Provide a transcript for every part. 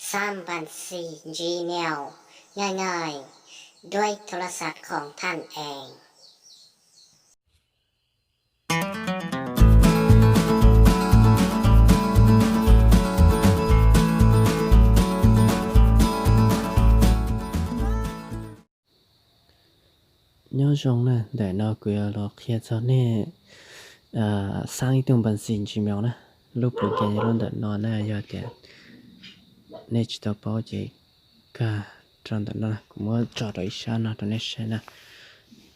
สร้างบัญชี Gmail ง่ายๆด้วยโทรศัพท์ของท่านเองnhớ trong nè để nó cứ lo kia cho nè sang ý tưởng bản xin chỉ mèo nè lúc lúc kia luôn để nó nè giờ thì nè chỉ tao bảo chị cả trong đó nó cũng mới cho đợi sao nó nè xem nè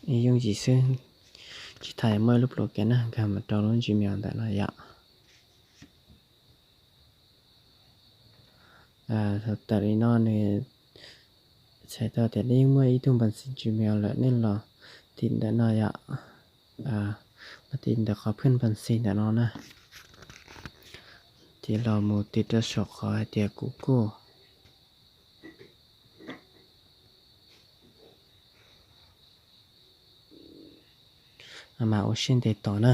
dùng gì xưa chỉ thấy mới lúc lúc kia nè cả mà cho nó chỉ mèo để nó dạ thật tại nó nè sẽ tao thì đi mới ý tưởng bản xin chỉ mèo lại nên là tin để nó dạมาตินแต่ขอเพื่อนบันซีแต่นอนนะที่เรามูติดจะชกขอเดียกูกูมาโอเชียนเดต่อนะ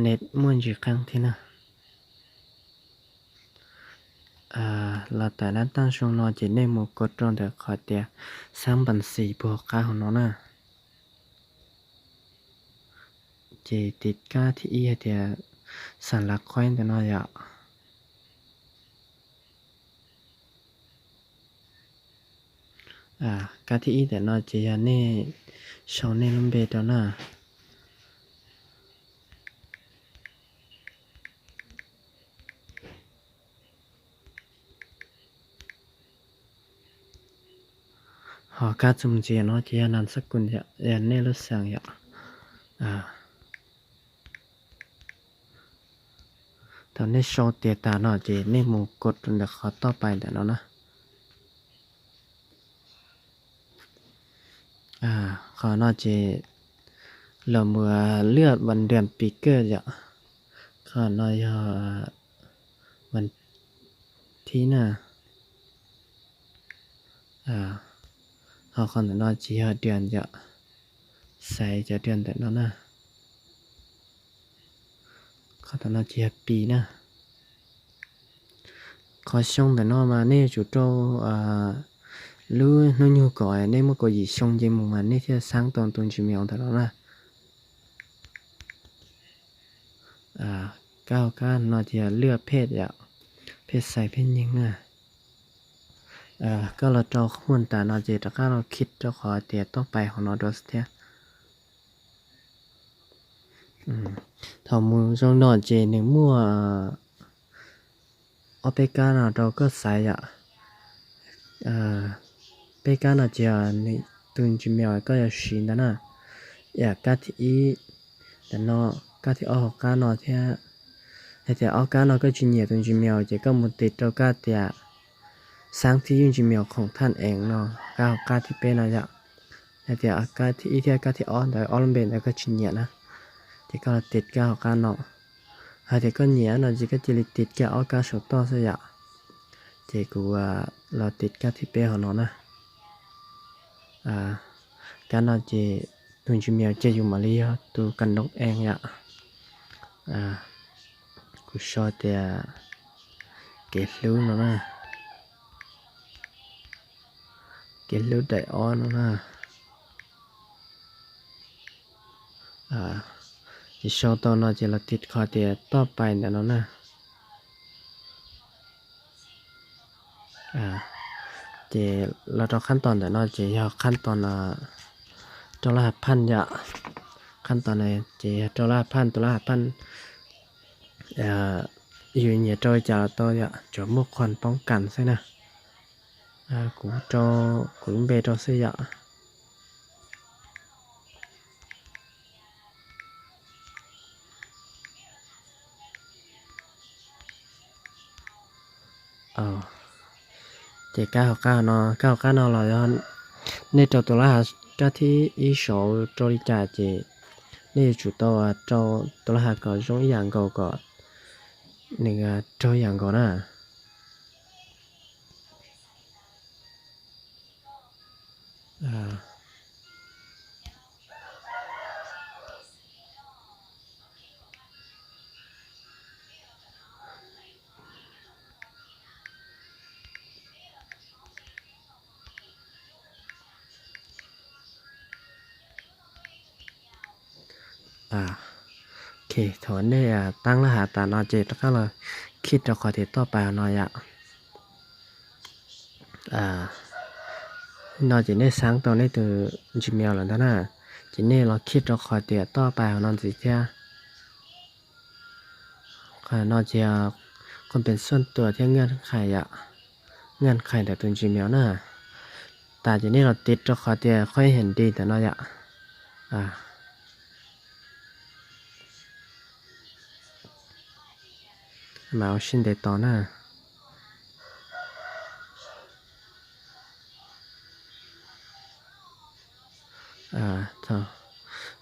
เน็ตม้วนอยู่ครั้งที่นะเราแต่ละตั้งช่วงนอนจะได้มูกดตรงแต่ขอเดียสร้างบันซีบวกค่าของน้องนะจะติดก้าที่อีเดียสันหลักค่อยแต่น้อยอ่ะก้าที่อีแต่น้อยจะยันนี่ชาวเนลุมเบตแล้วนะหอการจุ่มเจียน้อยจะยันนันสกุลยันนี่รู้เสียงอ่ะตอนนี้โชว์เตียตาหน่อยจะนี่มูกดจนเดี๋ยวขอต่อไปเดี๋ยวนะขอหน่อยจะเราเมื่อเลือดวันเดือนปีเกิดอ่ะขอหน่อยวันที่น่ะเขาขอหน่อยจะเดือนจะใส่จะเดือนแต่นั้นนะขอหน่อยจะปีนะขอช่องแต่นอมาเนี่ยจุดโตรู้น้อยอยู่ก่อนเนี่ยมันก็ยิ่งช่องเจมุมันเนี่ยที่สร้างตอนตุนจิเมียวแต่แล้วนะก้าวก้านนอจะเลือกเพศอย่างเพศใส่เพศยิงนะก็เราเจ้าข้อมูลแต่นอจะแต่ก็เราคิดเจ้าขอเตียต้องไปของนอดอสเทียถอมือจงนอเจหนึ่งมั่วเอาไปการเราก็ใส่ไปการเราจะในตุนจิเมียวก็จะชินนะอยากการที่แต่นอการที่ออกการนอเทียแต่ออกการนอก็จิเนียตุนจิเมียวจะก็มุติดเราก็เตียสร้างที่ยุนจิเมียวของท่านเองเนาะการที่เป็นอะไรแต่การที่ที่การที่ออนแต่ออนเป็นแล้วก็จิเนียนะจะก็ติดการนอแต่ก็เนียนะจะก็จะติดการสุดต่อเสียเจกูว่าเราติดที่เป็นของน้องนะการนอจะตุนจิเมียวจะอยู่มาลีตัวกันนกเองกูชอบแต่เกลูน้องนะเกลูได้อ้อนน้องนะจะชอบตอนนอจะเราติดคอเตียต่อไปเดี๋ยวน้องนะเจเราต้องขั้นตอนเดี๋ยวนอเจยาวขั้นตอนจราพันยะขั้นตอนในเจจราพันตัวละพันอยู่เนี่ยจอยจะตัวยะจะมุกควันป้องกันใช่นะกูจอกูเบจอเสียเจ969นอ969นอเราย้อนในจอตัวละก็ที่อีโชจอริจาเจนี่จุดตัวละก็จงอย่างก็นี่ก็จออย่างก็นะ โอเคถอนเนี่ยตั้งแล้วหาตานอเจตแล้วก็เราคิดเราขอเทต่อไปนอยนอจะเนี่ยsángตอนนี้từ Gmailแล้วนะจะเนี่ยเราคิดเราขอเตียต่อไปนอนสิเจ้าค่ะนอจะคนเป็นส่วนตัวที่เงื่อนไขเงื่อนไขแต่ตัว Gmail นะแต่จะเนี่ยเราติดเราขอเตียค่อยเห็นดีแต่นอยมาเอาชิ้นเดตต่อนะต่อ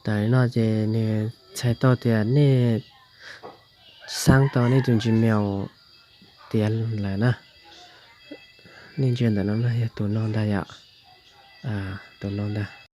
แต่นอจะเนี่ยใช้ต่อเตียเนี่ยsángต่อนี่ถึง Gmail เตียนเลยนะนี่เจอแต่น้ำนะอย่าตัวนอนได้ตัวนอนได้